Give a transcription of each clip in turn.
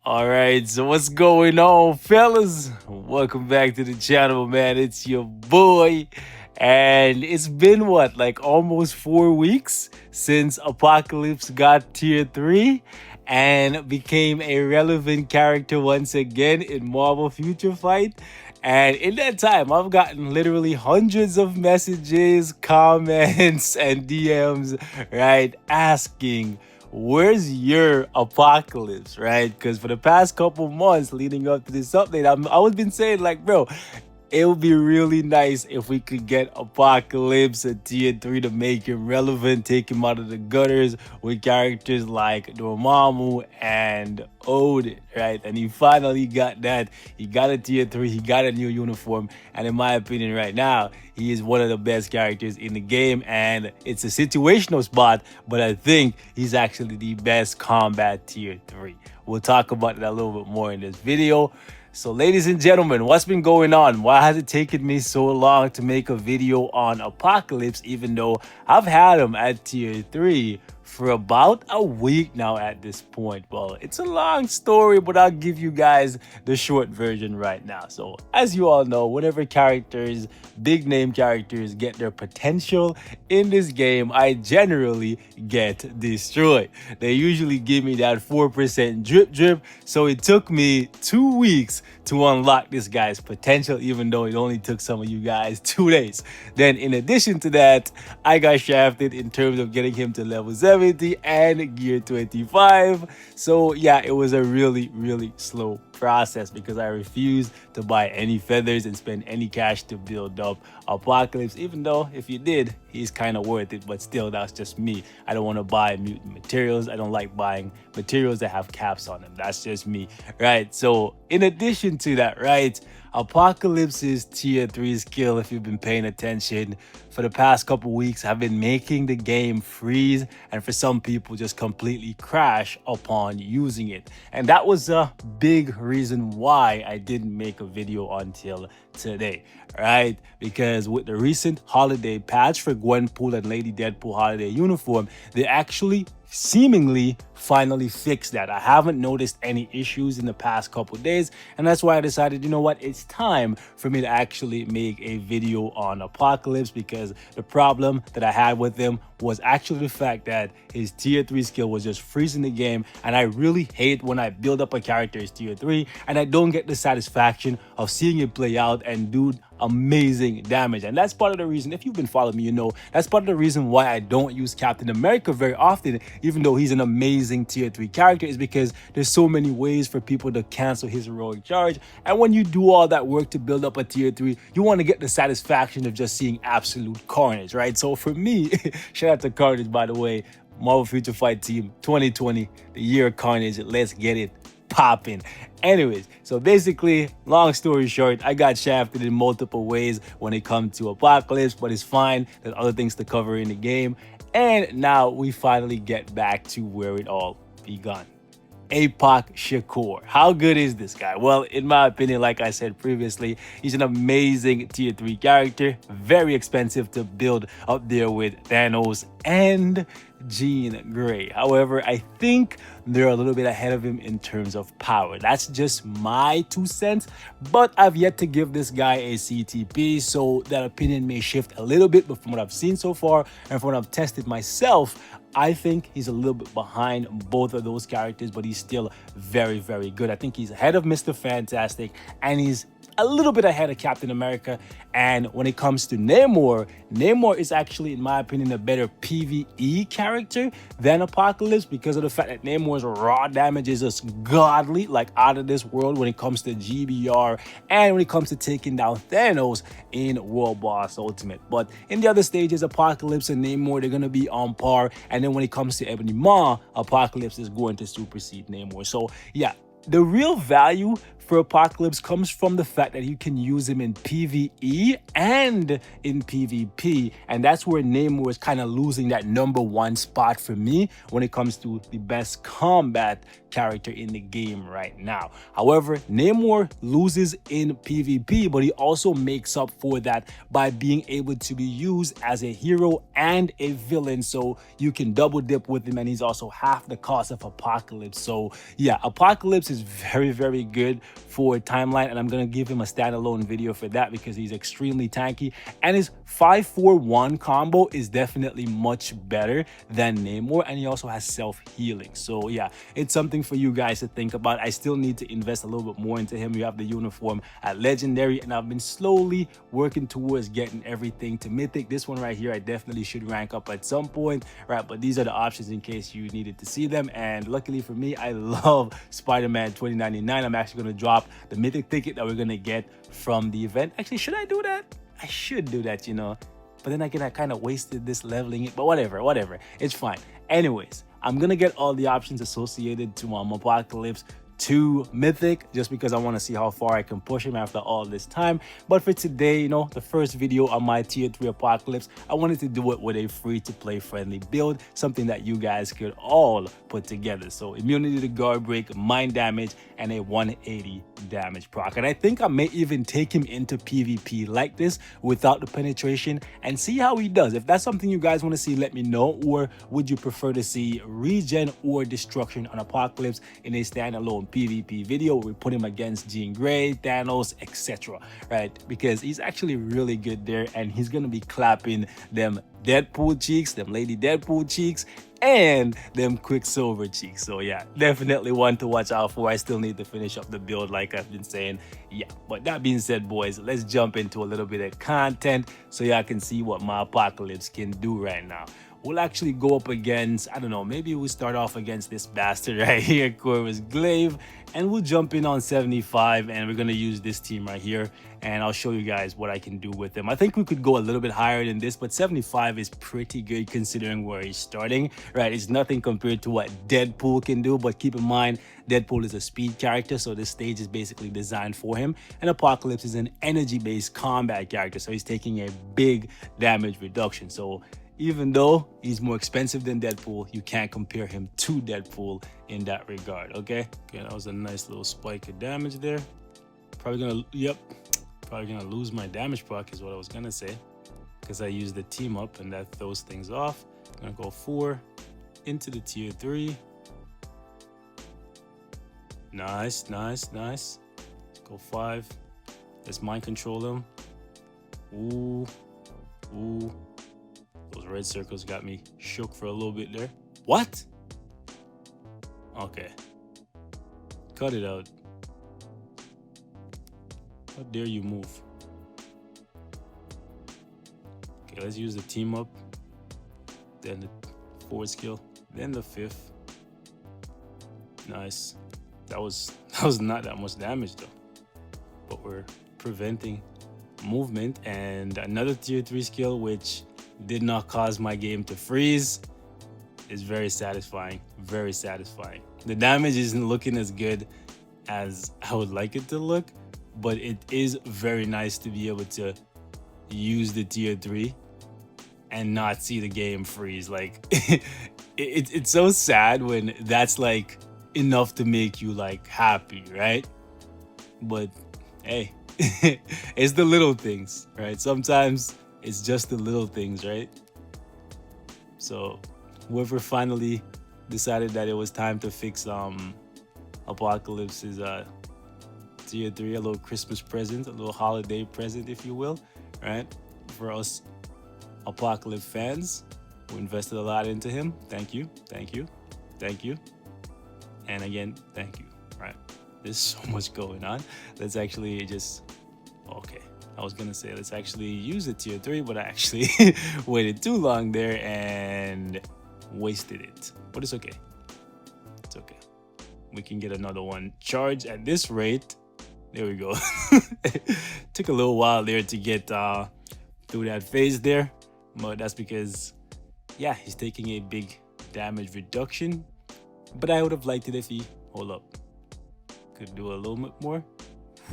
All right, so what's going on, fellas? Welcome back to the channel, man. It's your boy. And it's been what, like almost 4 weeks since Apocalypse got tier 3 and became a relevant character once again in Marvel Future Fight. And in that time, I've gotten literally hundreds of messages, comments, and DMs, right, asking where's your apocalypse, right? Because for the past couple months leading up to this update, I was been saying like, bro, it would be really nice if we could get Apocalypse at tier 3 to make him relevant, take him out of the gutters with characters like Dormammu and Odin, right? And he finally got that. He got a tier 3, he got a new uniform, and in my opinion, right now, he is one of the best characters in the game, and it's a situational spot, but I think he's actually the best combat tier 3. We'll talk about that a little bit more in this video. So ladies and gentlemen, what's been going on? Why has it taken me so long to make a video on Apocalypse, even though I've had him at tier 3 for about a week now at this point? Well, it's a long story, but I'll give you guys the short version right now. So as you all know, whenever characters, big name characters, get their potential in this game, I generally get destroyed. They usually give me that 4% drip drip. So it took me 2 weeks to unlock this guy's potential, even though it only took some of you guys 2 days. Then in addition to that, I got shafted in terms of getting him to level 70 and gear 25. So yeah, it was a really slow process because I refused to buy any feathers and spend any cash to build up Apocalypse, even though if you did, he's kind of worth it, but still, that's just me. I don't want to buy mutant materials. I don't like buying materials that have caps on them. That's just me, right? So in addition to that, right, Apocalypse's tier 3 skill, if you've been paying attention, for the past couple weeks have been making the game freeze and for some people just completely crash upon using it. And that was a big reason why I didn't make a video until today, right? Because with the recent holiday patch for Gwenpool and Lady Deadpool holiday uniform, they actually seemingly finally fixed that. I haven't noticed any issues in the past couple days, and that's why I decided, you know what, it's time for me to actually make a video on Apocalypse, because the problem that I had with him was actually the fact that his tier 3 skill was just freezing the game, and I really hate when I build up a character as tier 3 and I don't get the satisfaction of seeing it play out and do amazing damage. And that's part of the reason, if you've been following me, you know that's part of the reason why I don't use Captain America very often, even though he's an amazing tier 3 character, is because there's so many ways for people to cancel his heroic charge. And when you do all that work to build up a tier 3, you want to get the satisfaction of just seeing absolute carnage, right? So for me, shout out to Carnage, by the way, Marvel Future Fight Team 2020, the year of Carnage. Let's get it popping. Anyways, so basically, long story short, I got shafted in multiple ways when it comes to Apocalypse, but it's fine. There's other things to cover in the game. And now we finally get back to where it all begun. Apoc Shakur. How good is this guy? Well, in my opinion, like I said previously, he's an amazing tier 3 character, very expensive to build, up there with Thanos and Jean Grey. However, I think they're a little bit ahead of him in terms of power. That's just my 2 cents, but I've yet to give this guy a CTP, so that opinion may shift a little bit, but from what I've seen so far and from what I've tested myself, I think he's a little bit behind both of those characters, but he's still very good. I think he's ahead of Mr. Fantastic, and he's a little bit ahead of Captain America. And when it comes to Namor, Namor is actually, in my opinion, a better PvE character than Apocalypse, because of the fact that Namor's raw damage is just godly, like out of this world when it comes to GBR and when it comes to taking down Thanos in World Boss Ultimate. But in the other stages, Apocalypse and Namor, they're going to be on par. And then when it comes to Ebony Maw, Apocalypse is going to supersede Namor. So yeah, the real value for Apocalypse comes from the fact that you can use him in PvE and in PvP, and that's where Namor is kind of losing that #1 spot for me when it comes to the best combat character in the game right now. However, Namor loses in PvP, but he also makes up for that by being able to be used as a hero and a villain, so you can double dip with him, and he's also half the cost of Apocalypse. So yeah, Apocalypse is is very, very good for timeline, and I'm gonna give him a standalone video for that because he's extremely tanky, and his 5-4-1 combo is definitely much better than Namor, and he also has self-healing. So yeah, it's something for you guys to think about. I still need to invest a little bit more into him. We have the uniform at legendary, and I've been slowly working towards getting everything to mythic. This one right here, I definitely should rank up at some point, right? But these are the options in case you needed to see them. And luckily for me, I love Spider-Man 2099. I'm actually going to drop the mythic ticket that we're going to get from the event. Actually, should I do that? I should do that, you know, but then I kind of wasted this leveling it, but whatever, it's fine. Anyways, I'm gonna get all the options associated to Apocalypse to mythic, just because I want to see how far I can push him after all this time. But for today, you know, the first video on my tier 3 Apocalypse, I wanted to do it with a free to play friendly build, something that you guys could all put together. So immunity to guard break, mind damage, and a 180 damage proc. And I think I may even take him into PvP like this without the penetration and see how he does. If that's something you guys want to see, let me know. Or would you prefer to see regen or destruction on Apocalypse in a standalone PvP video where we put him against Jean Grey, Thanos, etc., right? Because he's actually really good there, and he's gonna be clapping them Deadpool cheeks, them Lady Deadpool cheeks, and them Quicksilver cheeks. So yeah, definitely one to watch out for. I still need to finish up the build like I've been saying. Yeah, but that being said, boys, let's jump into a little bit of content so y'all can see what my Apocalypse can do right now. We'll actually go up against, I don't know, maybe we'll start off against this bastard right here, Corvus Glaive, and we'll jump in on 75, and we're going to use this team right here, and I'll show you guys what I can do with them. I think we could go a little bit higher than this, but 75 is pretty good considering where he's starting, right? It's nothing compared to what Deadpool can do, but keep in mind, Deadpool is a speed character, so this stage is basically designed for him, and Apocalypse is an energy-based combat character, so he's taking a big damage reduction. So even though he's more expensive than Deadpool, you can't compare him to Deadpool in that regard, okay? Okay, that was a nice little spike of damage there. Probably gonna lose my damage proc is what I was gonna say, because I used the team up and that throws things off. I'm gonna go 4 into the tier 3. Nice. Let's go 5. Let's mind control him. Ooh. Those red circles got me shook for a little bit there. What? Okay. Cut it out. How dare you move? Okay, let's use the team up. Then the 4th skill. Then the 5th. Nice. That was not that much damage though. But we're preventing movement, and another tier 3 skill which did not cause my game to freeze is very satisfying. The damage isn't looking as good as I would like it to look, but it is very nice to be able to use the tier 3 and not see the game freeze. Like it's so sad when that's like enough to make you like happy, right? But hey, it's the little things, right? Sometimes it's just the little things, right? So whoever finally decided that it was time to fix Apocalypse's tier 3, a little Christmas present, a little holiday present, if you will, right? For us Apocalypse fans who invested a lot into him. Thank you. And again, thank you, right? There's so much going on. Let's actually just, okay. I was gonna say let's actually use the tier 3, but I actually waited too long there and wasted it. But it's okay. We can get another one charged at this rate. There we go. Took a little while there to get through that phase there, but that's because, yeah, he's taking a big damage reduction. But I would have liked it if he, hold up, could do a little bit more.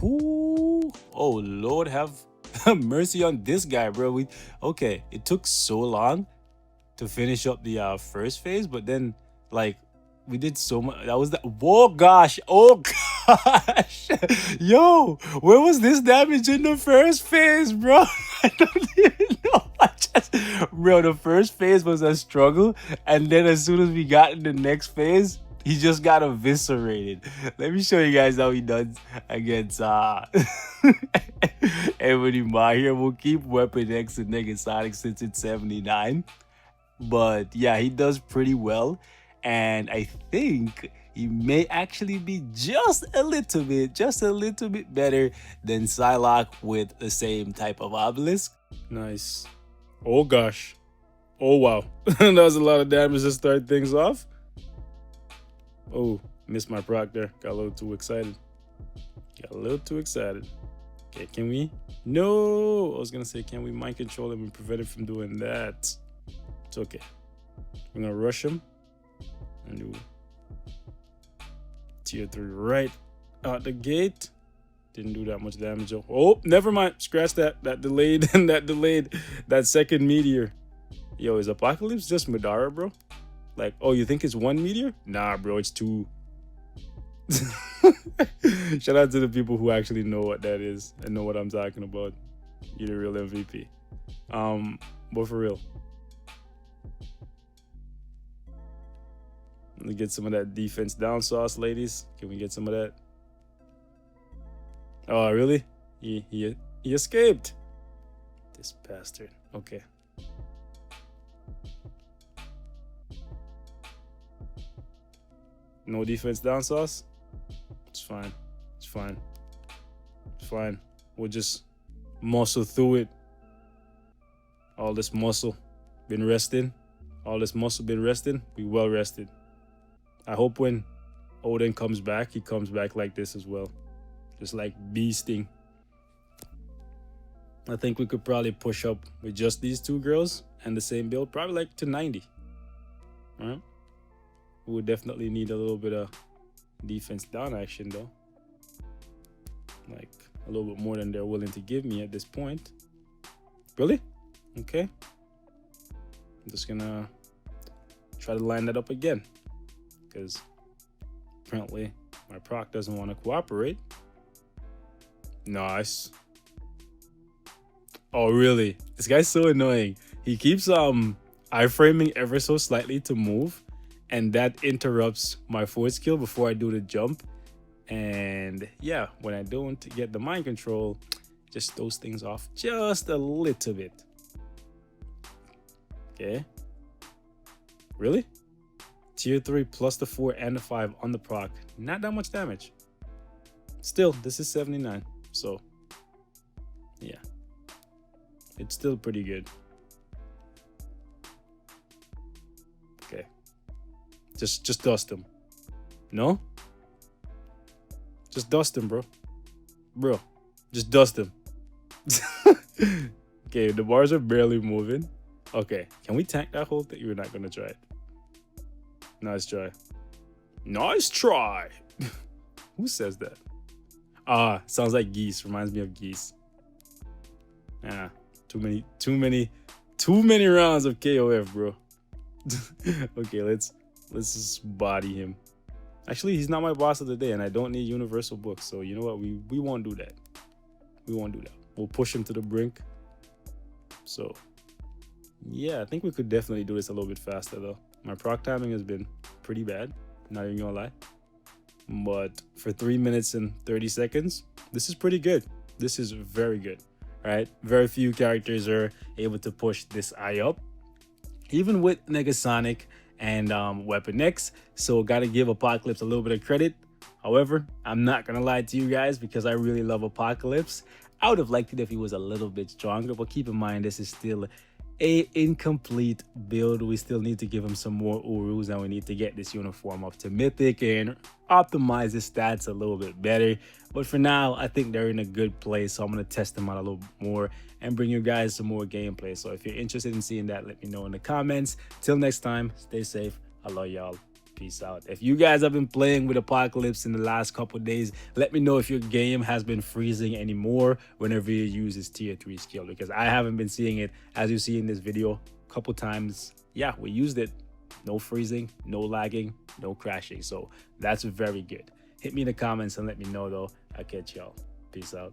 Ooh, oh Lord, have mercy on this guy, bro. Okay, it took so long to finish up the first phase, but then like we did so much. That was the oh gosh, yo, where was this damage in the first phase, bro? I don't even know. Bro, the first phase was a struggle, and then as soon as we got in the next phase, He just got eviscerated. Let me show you guys how he does against Ebony Mahir. We'll keep Weapon X and Negasonic since it's 79. But yeah, he does pretty well. And I think he may actually be just a little bit better than Psylocke with the same type of obelisk. Nice. Oh gosh. Oh wow. That was a lot of damage to start things off. Oh, missed my proc there. Got a little too excited. Okay, can we? No! I was gonna say, can we mind control him and prevent him from doing that? It's okay. We're gonna rush him and do tier 3 right out the gate. Didn't do that much damage. Oh, never mind. Scratch that. That delayed and that delayed that second meteor. Yo, is Apocalypse just Madara, bro? Like, oh, you think it's one meteor? Nah, bro, it's two. Shout out to the people who actually know what that is and know what I'm talking about. You're the real MVP. But for real. Let me get some of that defense down sauce, ladies. Can we get some of that? Oh, really? He escaped. This bastard. Okay. No defense down sauce? It's fine. It's fine. It's fine. We'll just muscle through it. All this muscle been resting. All this muscle been resting. We well rested. I hope when Odin comes back, he comes back like this as well. Just like beasting. I think we could probably push up with just these two girls and the same build. Probably like to 90. All right? We would definitely need a little bit of defense down action though. Like a little bit more than they're willing to give me at this point. Really? Okay. I'm just gonna try to line that up again. Because apparently my proc doesn't want to cooperate. Nice. Oh really? This guy's so annoying. He keeps iframing ever so slightly to move. And that interrupts my forward skill before I do the jump. And yeah, when I don't get the mind control, just throws things off just a little bit. Okay. Really? Tier 3 plus the 4 and the 5 on the proc. Not that much damage. Still, this is 79. So, yeah. It's still pretty good. Okay. Just dust him. No? Just dust him, bro. Bro, just dust him. Okay, the bars are barely moving. Okay, can we tank that whole thing? You're not gonna try it. Nice try. Nice try. Who says that? Sounds like geese. Reminds me of geese. Ah, too many rounds of KOF, bro. Okay, let's just body him. Actually, he's not my boss of the day, and I don't need universal books. So you know what? We won't do that. We won't do that. We'll push him to the brink. So yeah, I think we could definitely do this a little bit faster though. My proc timing has been pretty bad, not even gonna lie. But for 3 minutes and 30 seconds, this is pretty good. This is very good, right? Very few characters are able to push this eye up, even with Negasonic and Weapon X. So gotta give Apocalypse a little bit of credit. However, I'm not gonna lie to you guys because I really love Apocalypse. I would have liked it if he was a little bit stronger, but keep in mind this is still a incomplete build. We still need to give him some more Urus, and we need to get this uniform up to Mythic and optimize his stats a little bit better. But for now, I think they're in a good place, so I'm going to test them out a little more and bring you guys some more gameplay. So if you're interested in seeing that, let me know in the comments. Till next time, stay safe. I love y'all. Peace out. If you guys have been playing with Apocalypse in the last couple of days, let me know if your game has been freezing anymore whenever you use this tier 3 skill, because I haven't been seeing it. As you see in this video, a couple times, yeah, we used it. No freezing, no lagging, no crashing. So that's very good. Hit me in the comments and let me know though. I'll catch y'all. Peace out.